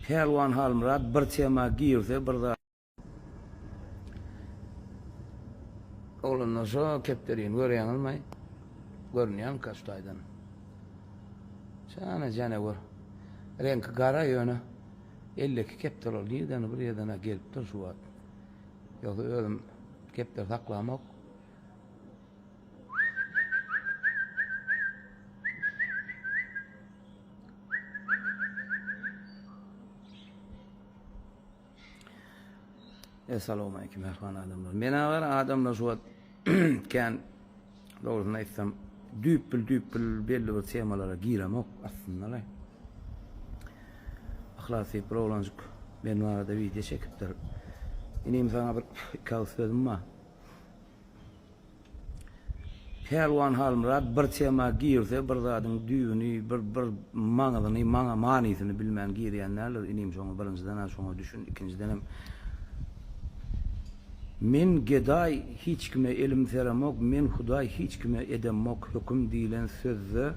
Pelwan Halmurat bir tema giyirse bir da oğlundan sonra kepterin görüyen olmay. Görünüyen kaçtaydan. Sana jane gör. Renk gara yönü. 52 kepter ol. Nirden bir yerden gelip dur şu var. Yoksa ölüm kepter saklamak. Esselamu aleyküm erhan adamlar. Mena var adamlar şu kan doğrusunu aytsam düppül belli bir temalara giremek aslında la. Ahlasi prolancık ben arada video çekipler. İnim sana bir kaos verdim ma. Pelwan Halmurat bir tema giyirse bir zadın düğünü bir maňyny maniýasyny bilmän giýýänler inim şoňa birinciden şoňa düşün ikinciden hem men geday hiç kime elim seremok, men Huday hiç kime edemok hüküm diýilen sözde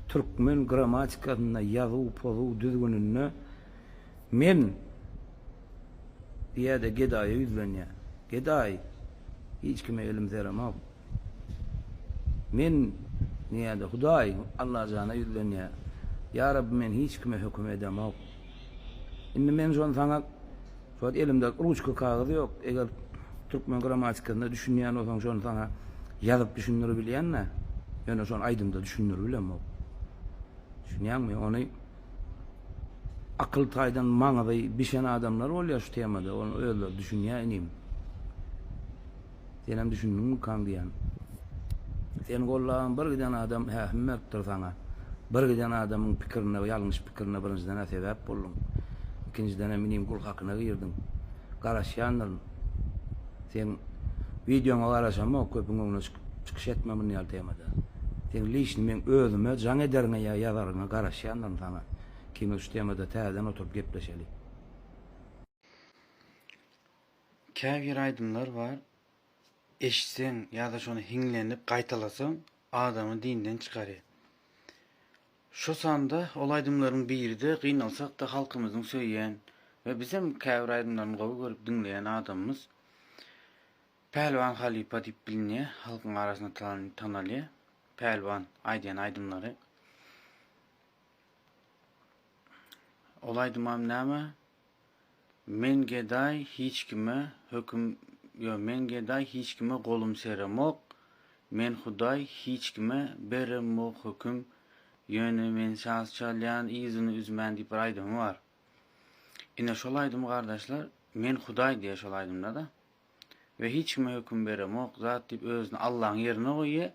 Türkmen gramatikasyna ýazyw pozuw düzgününü men diýede geday yüzlenýär. Geday hiç kime elim seremok. Men niýede Huday Allah jana yüzlenýär. Ya Rabbi men hiç kime hüküm edemok. Indi men şonu saňa şu elimde ruçka kağıdı yok. Eğer Türkmen gramatikasında düşünýän olsaň şonu saňa ýazyp düşünür bilýänne. Ýöne şonu aýdymda düşünür bilenmok. Düşünýänmi? Ony akıl taýdan maňyzy bişen adamlar bolýar şu temada. Onu öýler düşünýär inim. Senem düşündüňmi kan diýen. Sen gollaň bir giden adam hämmekdir saňa. Bir giden adamyň pikirine, ýalňyş pikirine birinciden sebäp boldum. İkinciden eminim kul hakkına girdim. Garaşyanlar. Sen videoňa garaşama köpüň öňüne çykyş etmemin ýal temada. Sen lişni men özüme jaň ederine ýazaryňa garaşyanlar sana. Kim şu temada täzeden oturup gepleşeli. Käbir aydymlar var. Eşitsen ýa-da şonu hiňlenip gaýtalasaň adamy dinden çykarýar. Şu sanda ol aydımlaryň biride gynalsak da halkymyzyň söýýän we bizim käbir aydymlaryny gowy görüp dinleýän adamymyz Pelwan Halipa diýip bilinýär, halkyň arasynda tanalýar. Pelwan aýdýan aydymlary. Ol aydymam näme? Men geday hiç kime golum seremok. Men Huday hiç kime beremok hüküm. Ýöne men şans çalýan iýüzüni üzmän diýip bir aýdym var. Ine şol aýdym gardaşlar, men Huday diýe şol aýdymda da. We hiç kime hüküm beremok zat diýip özüni Allahyň ýerine goýýar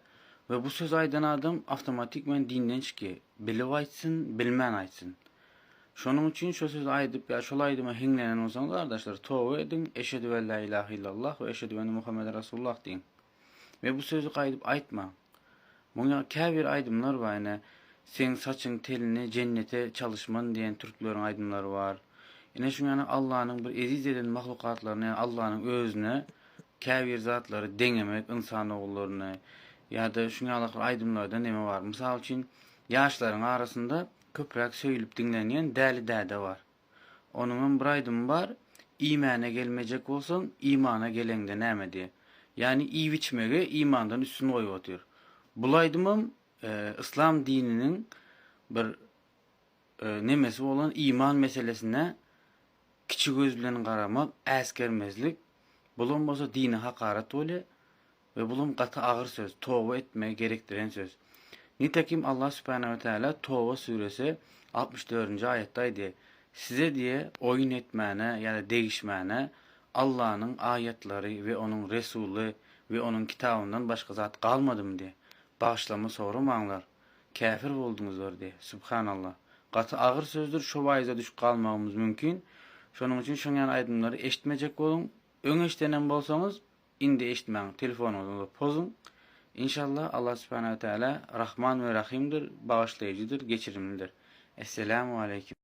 we bu söz aýdan adam awtomatik men dinden çykýar. Bilip aýtsyn, bilmän aýtsyn. Şonuň üçin şo söz aýdyp ýa şol aýdyma hiňlenen bolsaň gardaşlar, towa edin, eşhedü en la ilahe illallah we eşhedü enne Muhammeden Rasulullah diýin. We bu sözü gaýdyp aýtma. Muňa käbir aýdymlar bar ene. Sen saçın telini cennete çalışman diyen Türklerin aydınları var. Yine şu yani Allah'ın bir eziz eden mahlukatlarını, yani Allah'ın özüne käbir zatları denemek insan oğullarına ya da şu yani aydınlarda neme var. Misal için yaşların arasında köprek söyleyip dinlenen deli dede var. Onun bir aydın var. İmana gelmeyecek olsan imana gelen de neme diye. Yani iyi biçmege imandan üstüne koyup atıyor. Bulaydımım İslam dininin bir nemesi olan iman meselesine kiçik göz bilen garamak, äskermezlik, bulun bolsa dini hakaret bolýar ve bulun gaty agyr söz, towa etmegi gerektiren söz. Nitekim Allah Subhanahu ve Teala Towa suresi 64. ayetde aýdy. Size diye oyun etmäne ýa-da degişmäne Allah'ın ayetleri ve onun Resulü ve onun kitabından başka zat kalmadım diye. Bağışlama sormaňlar. Käfir boldunuzlar diye. Subhanallah. Gaty agyr sözdür, şo waýza düşüp kalmagymyz mümkin. Şonuň üçin şoň ýany aýdymlary eşitmejek bolun. Öň eşitenen bolsaňyz, indi eşitmäň, telefonuňyzy pozun. İnşallah Allah Subhanahu ve Teala Rahman ve Rahimdir, bağışlayıcıdır, geçirimlidir. Esselamu aleyküm.